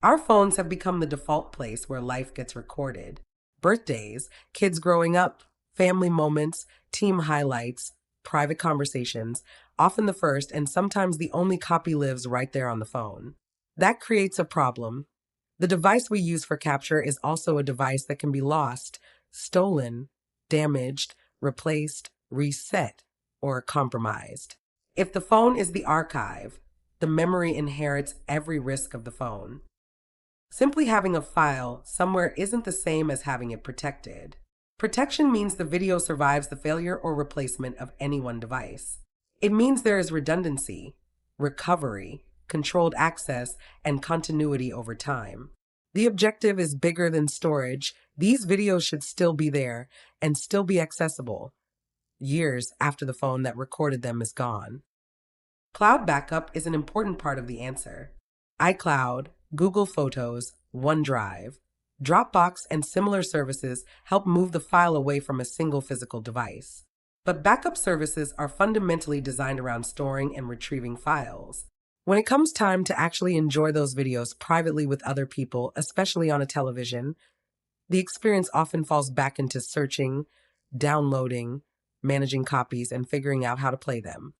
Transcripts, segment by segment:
Our phones have become the default place where life gets recorded. Birthdays, kids growing up, family moments, team highlights, private conversations, often the first and sometimes the only copy lives right there on the phone. That creates a problem. The device we use for capture is also a device that can be lost, stolen, damaged, replaced, reset, or compromised. If the phone is the archive, the memory inherits every risk of the phone. Simply having a file somewhere isn't the same as having it protected. Protection means the video survives the failure or replacement of any one device. It means there is redundancy, recovery, controlled access, and continuity over time. The objective is bigger than storage. These videos should still be there and still be accessible years after the phone that recorded them is gone. Cloud backup is an important part of the answer. iCloud, Google Photos, OneDrive, Dropbox, and similar services help move the file away from a single physical device. But backup services are fundamentally designed around storing and retrieving files. When it comes time to actually enjoy those videos privately with other people, especially on a television, the experience often falls back into searching, downloading, managing copies, and figuring out how to play them.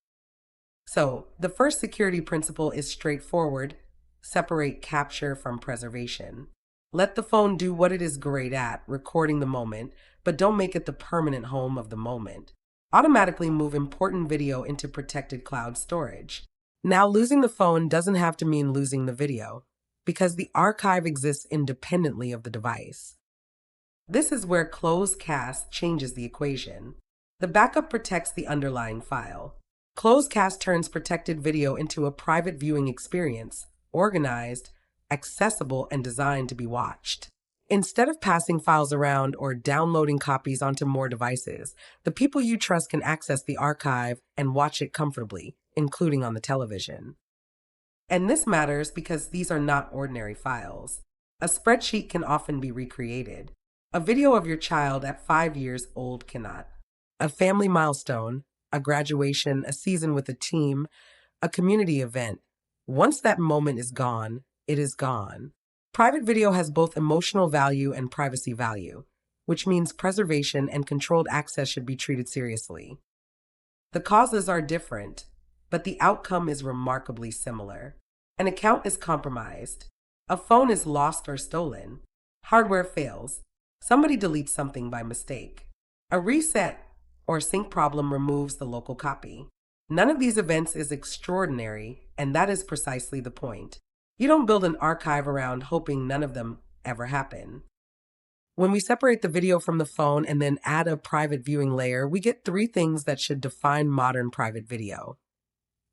So, the first security principle is straightforward: separate capture from preservation. Let the phone do what it is great at, recording the moment, but don't make it the permanent home of the moment. Automatically move important video into protected cloud storage. Now, losing the phone doesn't have to mean losing the video, because the archive exists independently of the device. This is where ClosedCast changes the equation. The backup protects the underlying file. ClosedCast turns protected video into a private viewing experience, organized, accessible, and designed to be watched. Instead of passing files around or downloading copies onto more devices, the people you trust can access the archive and watch it comfortably, including on the television. And this matters because these are not ordinary files. A spreadsheet can often be recreated. A video of your child at 5 years old cannot. A family milestone, a graduation, a season with a team, a community event. Once that moment is gone, it is gone. Private video has both emotional value and privacy value, which means preservation and controlled access should be treated seriously. The causes are different, but the outcome is remarkably similar. An account is compromised. A phone is lost or stolen. Hardware fails. Somebody deletes something by mistake. A reset or sync problem removes the local copy. None of these events is extraordinary, and that is precisely the point. You don't build an archive around hoping none of them ever happen. When we separate the video from the phone and then add a private viewing layer, we get three things that should define modern private video: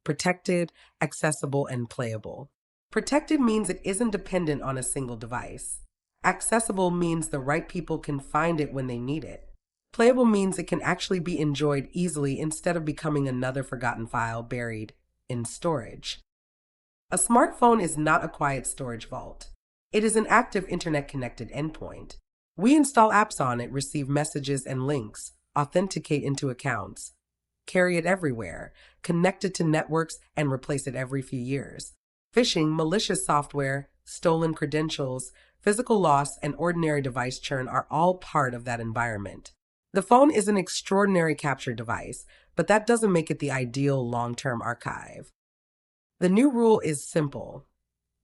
protected, accessible, and playable. Protected means it isn't dependent on a single device. Accessible means the right people can find it when they need it. Playable means it can actually be enjoyed easily instead of becoming another forgotten file buried in storage. A smartphone is not a quiet storage vault. It is an active internet-connected endpoint. We install apps on it, receive messages and links, authenticate into accounts, carry it everywhere, connect it to networks, and replace it every few years. Phishing, malicious software, stolen credentials, physical loss, and ordinary device churn are all part of that environment. The phone is an extraordinary capture device, but that doesn't make it the ideal long-term archive. The new rule is simple.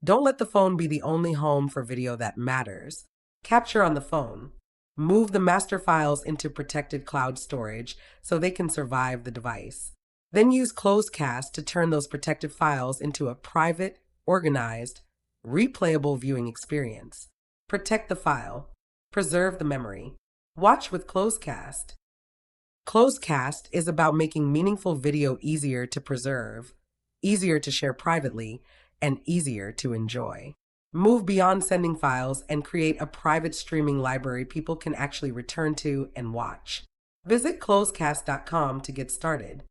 Don't let the phone be the only home for video that matters. Capture on the phone. Move the master files into protected cloud storage so they can survive the device. Then use ClosedCast to turn those protected files into a private, organized, replayable viewing experience. Protect the file. Preserve the memory. Watch with ClosedCast. ClosedCast is about making meaningful video easier to preserve, easier to share privately, and easier to enjoy. Move beyond sending files and create a private streaming library people can actually return to and watch. Visit closecast.com to get started.